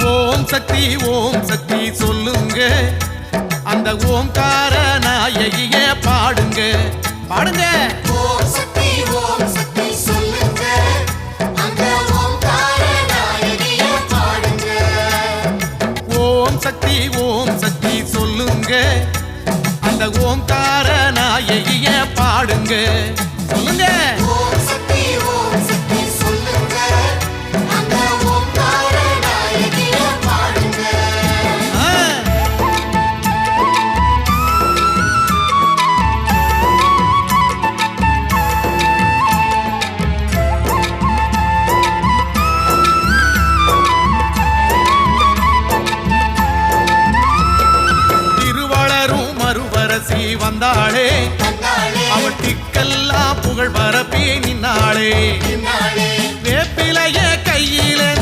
ஓம் சக்தி சொல்லுங்க, அந்த ஓம்கார நாயகிய பாடுங்க பாடுங்க. ஓம் சக்தி சொல்லுங்க, அந்த ஓம்கார நாயகிய பாடுங்க. ஓம் சக்தி சொல்லுங்க, அந்த ஓம்கார நாயகிய பாடுங்க சொல்லுங்க.